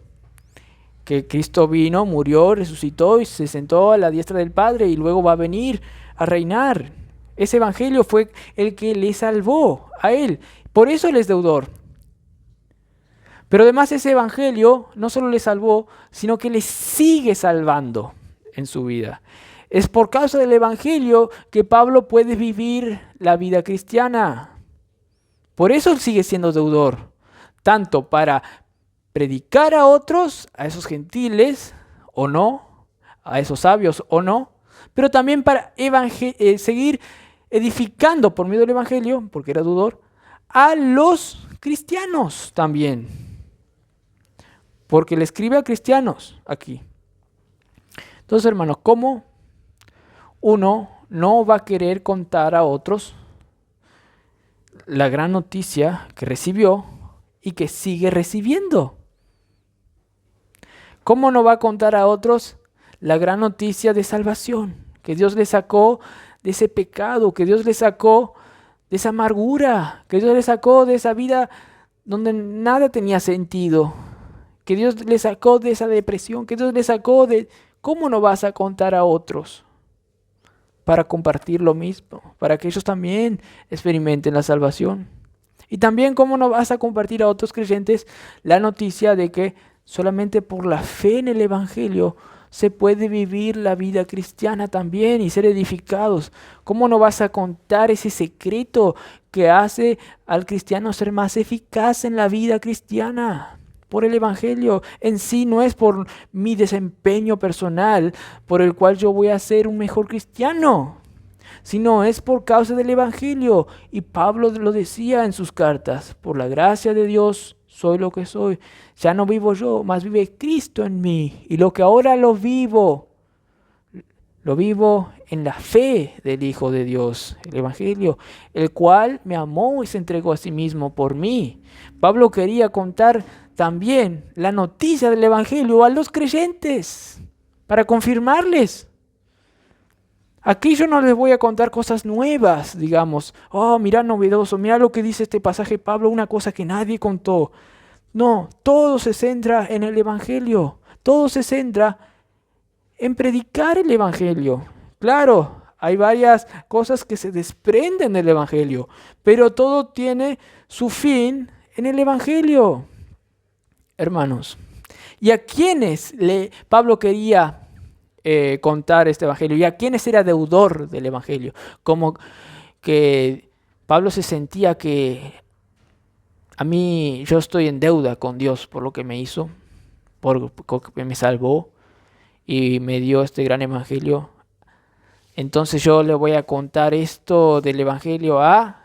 Que Cristo vino, murió, resucitó y se sentó a la diestra del Padre y luego va a venir a reinar. Ese evangelio fue el que le salvó a él. Por eso él es deudor. Pero además ese evangelio no solo le salvó, sino que le sigue salvando en su vida. Es por causa del evangelio que Pablo puede vivir la vida cristiana. Por eso él sigue siendo deudor. Tanto para predicar a otros, a esos gentiles o no, a esos sabios o no, pero también para seguir edificando por medio del evangelio, porque era deudor, a los cristianos también. Porque le escribe a cristianos aquí. Entonces, hermanos, ¿cómo uno no va a querer contar a otros la gran noticia que recibió y que sigue recibiendo? ¿Cómo no va a contar a otros la gran noticia de salvación? Que Dios le sacó de ese pecado, que Dios le sacó de esa amargura, que Dios le sacó de esa vida donde nada tenía sentido, que Dios le sacó de esa depresión, que Dios le sacó de... ¿Cómo no vas a contar a otros para compartir lo mismo, para que ellos también experimenten la salvación? Y también, ¿cómo no vas a compartir a otros creyentes la noticia de que solamente por la fe en el Evangelio se puede vivir la vida cristiana también y ser edificados? ¿Cómo no vas a contar ese secreto que hace al cristiano ser más eficaz en la vida cristiana? Por el Evangelio en sí, no es por mi desempeño personal por el cual yo voy a ser un mejor cristiano, sino es por causa del Evangelio. Y Pablo lo decía en sus cartas: por la gracia de Dios soy lo que soy. Ya no vivo yo, mas vive Cristo en mí. Y lo que ahora lo vivo en la fe del Hijo de Dios, el Evangelio, el cual me amó y se entregó a sí mismo por mí. Pablo quería contar también la noticia del Evangelio a los creyentes para confirmarles. Aquí yo no les voy a contar cosas nuevas, digamos, mira novedoso, mira lo que dice este pasaje Pablo, una cosa que nadie contó. No, todo se centra en el Evangelio, todo se centra en predicar el Evangelio. Claro, hay varias cosas que se desprenden del Evangelio, pero todo tiene su fin en el Evangelio. Hermanos, ¿Y a quiénes Pablo quería contar este evangelio? ¿Y a quiénes era deudor del evangelio? Como que Pablo se sentía que yo estoy en deuda con Dios por lo que me hizo, porque me salvó y me dio este gran evangelio. Entonces yo le voy a contar esto del evangelio a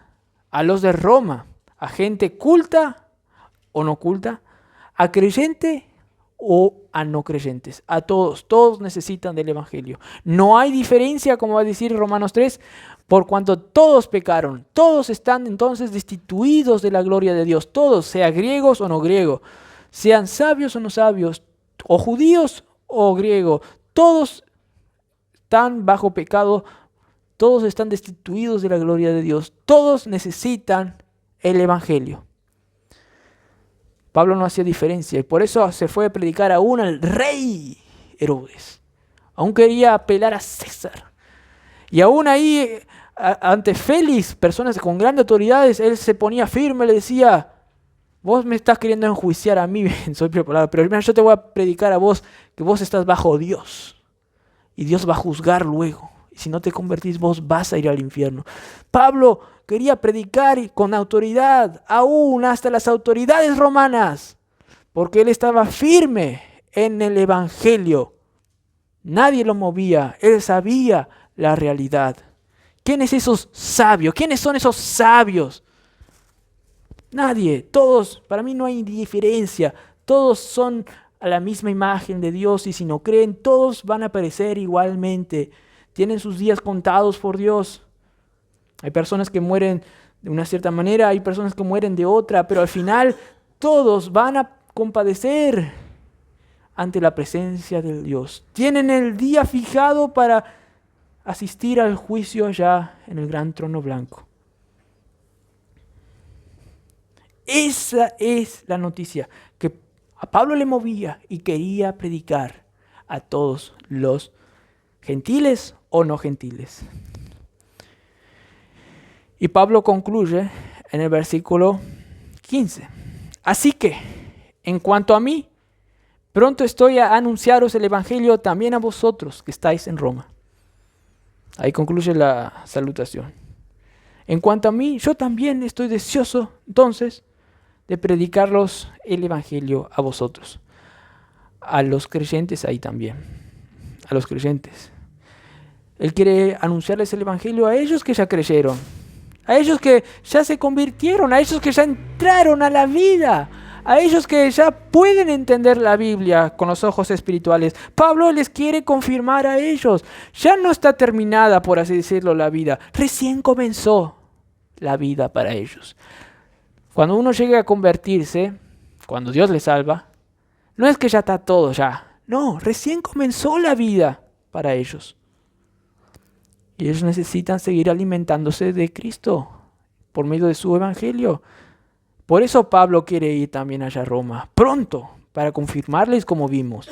los de Roma, a gente culta o no culta, a creyente o a no creyentes, a todos necesitan del evangelio. No hay diferencia, como va a decir Romanos 3, por cuanto todos pecaron, todos están entonces destituidos de la gloria de Dios, todos, sean griegos o no griegos, sean sabios o no sabios, o judíos o griegos, todos están bajo pecado, todos están destituidos de la gloria de Dios, todos necesitan el evangelio. Pablo no hacía diferencia y por eso se fue a predicar aún al rey Herodes. Aún quería apelar a César. Y aún ahí, ante Félix, personas con grandes autoridades, él se ponía firme, le decía: vos me estás queriendo enjuiciar a mí, soy preparado, pero yo te voy a predicar a vos que vos estás bajo Dios. Y Dios va a juzgar luego. Y si no te convertís, vos vas a ir al infierno. Pablo quería predicar con autoridad, aún hasta las autoridades romanas, porque él estaba firme en el evangelio. Nadie lo movía, él sabía la realidad. ¿Quién es esos sabios? ¿Quiénes son esos sabios? Nadie, todos, para mí no hay diferencia, todos son a la misma imagen de Dios y si no creen, todos van a perecer igualmente. Tienen sus días contados por Dios. Hay personas que mueren de una cierta manera, hay personas que mueren de otra, pero al final todos van a compadecer ante la presencia de Dios. Tienen el día fijado para asistir al juicio allá en el gran trono blanco. Esa es la noticia que a Pablo le movía y quería predicar a todos los gentiles o no gentiles. Y Pablo concluye en el versículo 15. Así que, en cuanto a mí, pronto estoy a anunciaros el evangelio también a vosotros que estáis en Roma. Ahí concluye la salutación. En cuanto a mí, yo también estoy deseoso, entonces, de predicarlos el evangelio a vosotros. A los creyentes ahí también. A los creyentes. Él quiere anunciarles el evangelio a ellos que ya creyeron. A ellos que ya se convirtieron. A ellos que ya entraron a la vida. A ellos que ya pueden entender la Biblia con los ojos espirituales. Pablo les quiere confirmar a ellos. Ya no está terminada, por así decirlo, la vida. Recién comenzó la vida para ellos. Cuando uno llegue a convertirse, cuando Dios le salva, no es que ya está todo ya. No, recién comenzó la vida para ellos. Y ellos necesitan seguir alimentándose de Cristo por medio de su evangelio. Por eso Pablo quiere ir también allá a Roma, pronto, para confirmarles como vimos.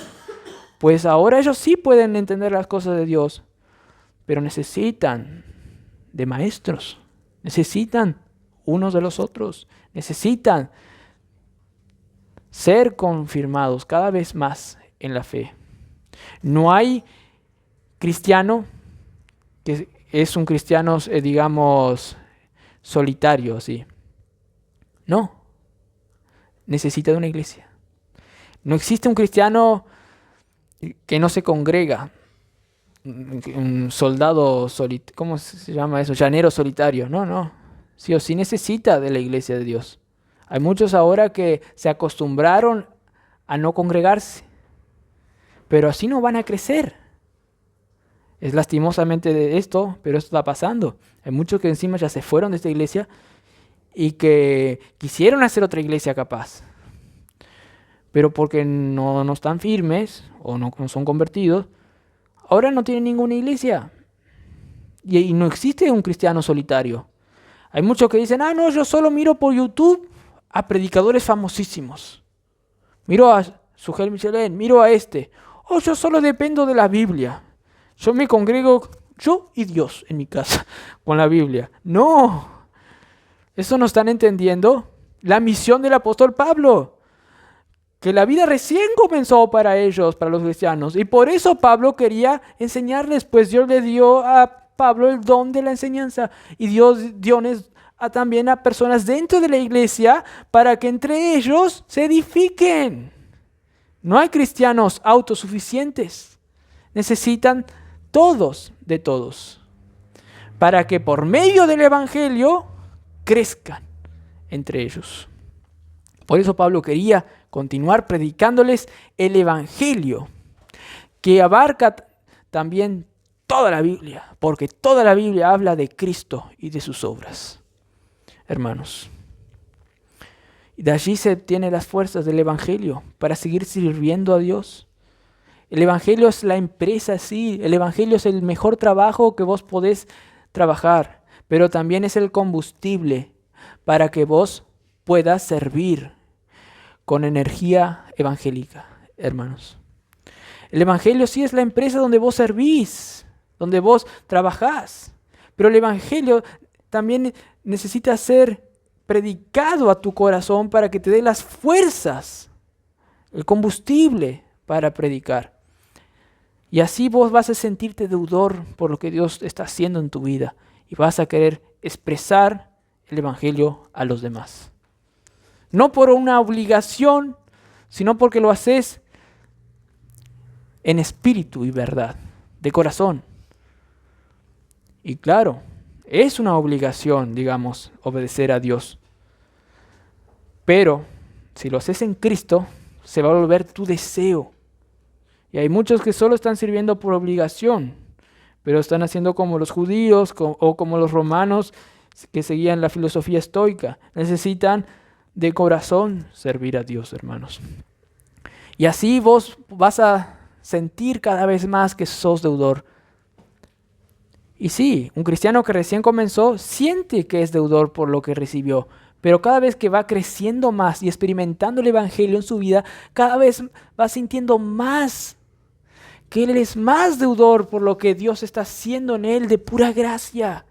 Pues ahora ellos sí pueden entender las cosas de Dios, pero necesitan de maestros, necesitan unos de los otros, necesitan ser confirmados cada vez más en la fe. No hay cristiano que es un cristiano, digamos, solitario, ¿sí? No, necesita de una iglesia. No existe un cristiano que no se congrega, un soldado solitario, ¿cómo se llama eso? Llanero solitario. No, sí o sí necesita de la iglesia de Dios. Hay muchos ahora que se acostumbraron a no congregarse, pero así no van a crecer. Es lastimosamente de esto, pero esto está pasando. Hay muchos que encima ya se fueron de esta iglesia y que quisieron hacer otra iglesia capaz. Pero porque no están firmes o no son convertidos, ahora no tienen ninguna iglesia. Y no existe un cristiano solitario. Hay muchos que dicen, no, yo solo miro por YouTube a predicadores famosísimos. Miro a Sugel Michelén, miro a este. Yo solo dependo de la Biblia. Yo me congrego, yo y Dios en mi casa, con la Biblia. No, eso no están entendiendo la misión del apóstol Pablo. que la vida recién comenzó para ellos, para los cristianos. Y por eso Pablo quería enseñarles, pues Dios le dio a Pablo el don de la enseñanza. Y Dios dio también a personas dentro de la iglesia para que entre ellos se edifiquen. No hay cristianos autosuficientes. Necesitan todos de todos, para que por medio del evangelio crezcan entre ellos. Por eso Pablo quería continuar predicándoles el evangelio, que abarca también toda la Biblia, porque toda la Biblia habla de Cristo y de sus obras, hermanos. Y de allí se obtienen las fuerzas del evangelio para seguir sirviendo a Dios. El evangelio es la empresa, sí. El evangelio es el mejor trabajo que vos podés trabajar, pero también es el combustible para que vos puedas servir con energía evangélica, hermanos. El evangelio sí es la empresa donde vos servís, donde vos trabajás, pero el evangelio también necesita ser predicado a tu corazón para que te dé las fuerzas, el combustible para predicar. Y así vos vas a sentirte deudor por lo que Dios está haciendo en tu vida y vas a querer expresar el evangelio a los demás. No por una obligación, sino porque lo haces en espíritu y verdad, de corazón. Y claro, es una obligación, digamos, obedecer a Dios. Pero si lo haces en Cristo, se va a volver tu deseo. Y hay muchos que solo están sirviendo por obligación, pero están haciendo como los judíos o como los romanos que seguían la filosofía estoica. Necesitan de corazón servir a Dios, hermanos. Y así vos vas a sentir cada vez más que sos deudor. Y sí, un cristiano que recién comenzó siente que es deudor por lo que recibió, pero cada vez que va creciendo más y experimentando el evangelio en su vida, cada vez va sintiendo más que él es más deudor por lo que Dios está haciendo en él de pura gracia.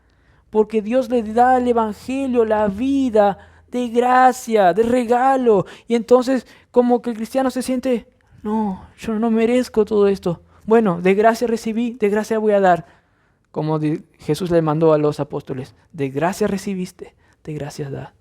Porque Dios le da el evangelio, la vida de gracia, de regalo. Y entonces como que el cristiano se siente, no, yo no merezco todo esto. Bueno, de gracia recibí, de gracia voy a dar. Como Jesús le mandó a los apóstoles, de gracia recibiste, de gracia da.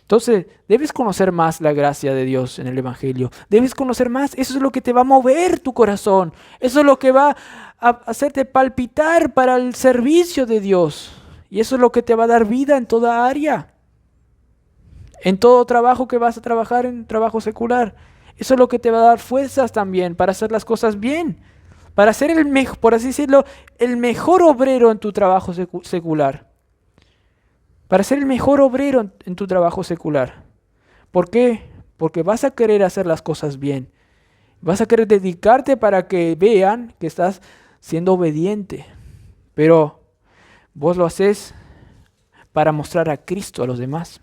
Entonces, debes conocer más la gracia de Dios en el evangelio. Debes conocer más. Eso es lo que te va a mover tu corazón. Eso es lo que va a hacerte palpitar para el servicio de Dios. Y eso es lo que te va a dar vida en toda área. En todo trabajo que vas a trabajar, en trabajo secular. Eso es lo que te va a dar fuerzas también para hacer las cosas bien. Para ser por así decirlo, el mejor obrero en tu trabajo secular. Para ser el mejor obrero en tu trabajo secular. ¿Por qué? Porque vas a querer hacer las cosas bien. Vas a querer dedicarte para que vean que estás siendo obediente. Pero vos lo haces para mostrar a Cristo a los demás.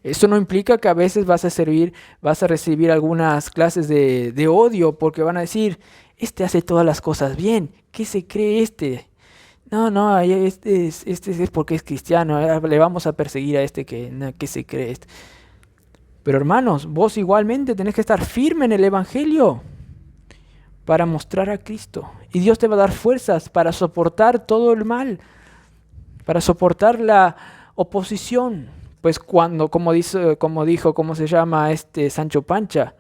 Esto no implica que a veces vas a recibir algunas clases de odio porque van a decir, este hace todas las cosas bien. ¿Qué se cree este? No, este es porque es cristiano, le vamos a perseguir a este que se cree. Pero hermanos, vos igualmente tenés que estar firme en el evangelio para mostrar a Cristo. Y Dios te va a dar fuerzas para soportar todo el mal, para soportar la oposición. Pues cuando, como dijo, ¿cómo se llama Sancho Panza?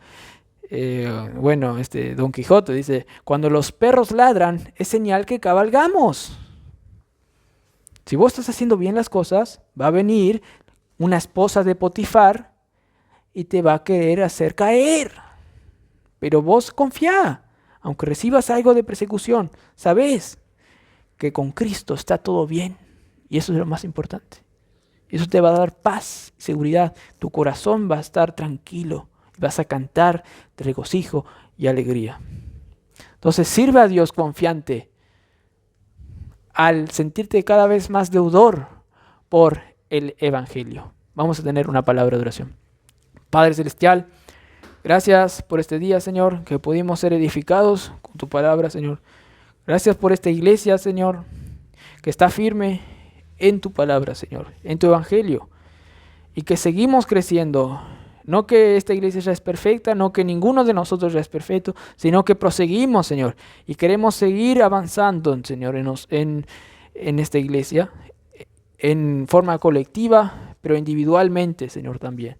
Don Quijote dice, cuando los perros ladran es señal que cabalgamos. Si vos estás haciendo bien las cosas, va a venir una esposa de Potifar y te va a querer hacer caer. Pero vos confía, aunque recibas algo de persecución, sabes que con Cristo está todo bien. Y eso es lo más importante. Eso te va a dar paz y seguridad. Tu corazón va a estar tranquilo. Vas a cantar de regocijo y alegría. Entonces sirve a Dios confiante al sentirte cada vez más deudor por el evangelio. Vamos a tener una palabra de oración. Padre Celestial, gracias por este día, Señor, que pudimos ser edificados con tu palabra, Señor. Gracias por esta iglesia, Señor, que está firme en tu palabra, Señor, en tu evangelio, y que seguimos creciendo No que esta iglesia ya es perfecta, no que ninguno de nosotros ya es perfecto, sino que proseguimos, Señor, y queremos seguir avanzando, Señor, en esta iglesia, en forma colectiva, pero individualmente, Señor, también.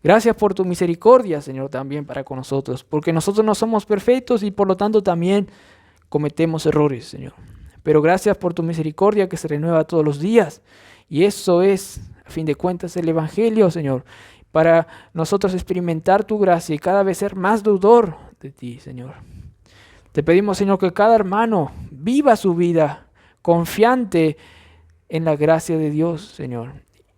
Gracias por tu misericordia, Señor, también para con nosotros, porque nosotros no somos perfectos y por lo tanto también cometemos errores, Señor. Pero gracias por tu misericordia que se renueva todos los días. Y eso es, a fin de cuentas, el Evangelio, Señor, para nosotros experimentar tu gracia y cada vez ser más deudor de ti, Señor. Te pedimos, Señor, que cada hermano viva su vida confiante en la gracia de Dios, Señor,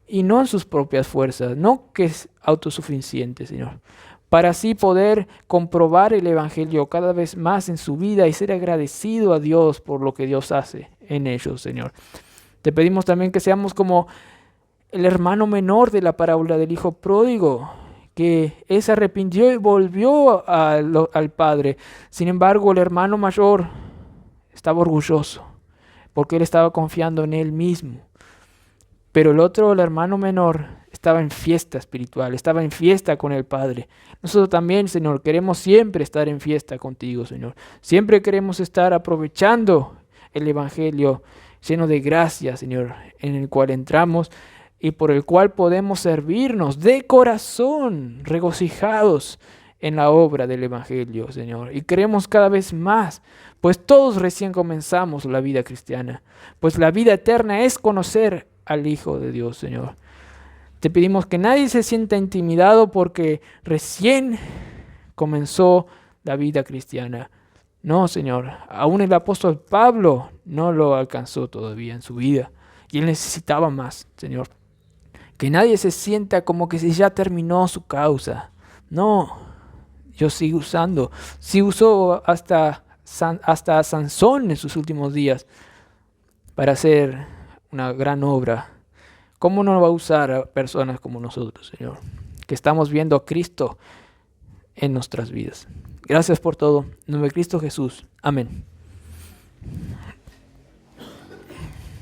y no en sus propias fuerzas, no que es autosuficiente, Señor, para así poder comprobar el Evangelio cada vez más en su vida y ser agradecido a Dios por lo que Dios hace en ellos, Señor. Te pedimos también que seamos como el hermano menor de la parábola del hijo pródigo, que él se arrepintió y volvió al padre. Sin embargo, el hermano mayor estaba orgulloso porque él estaba confiando en él mismo. Pero el otro, el hermano menor, estaba en fiesta espiritual, estaba en fiesta con el Padre. Nosotros también, Señor, queremos siempre estar en fiesta contigo, Señor. Siempre queremos estar aprovechando el Evangelio lleno de gracia, Señor, en el cual entramos y por el cual podemos servirnos de corazón, regocijados en la obra del Evangelio, Señor. Y queremos cada vez más, pues todos recién comenzamos la vida cristiana, pues la vida eterna es conocer al Hijo de Dios, Señor. Te pedimos que nadie se sienta intimidado porque recién comenzó la vida cristiana. No, Señor, aún el apóstol Pablo no lo alcanzó todavía en su vida y él necesitaba más, Señor. Que nadie se sienta como que si ya terminó su causa. No, yo sigo usando. Sí usó hasta Sansón en sus últimos días para hacer una gran obra. ¿Cómo no va a usar a personas como nosotros, Señor? Que estamos viendo a Cristo en nuestras vidas. Gracias por todo. En nombre de Cristo Jesús. Amén.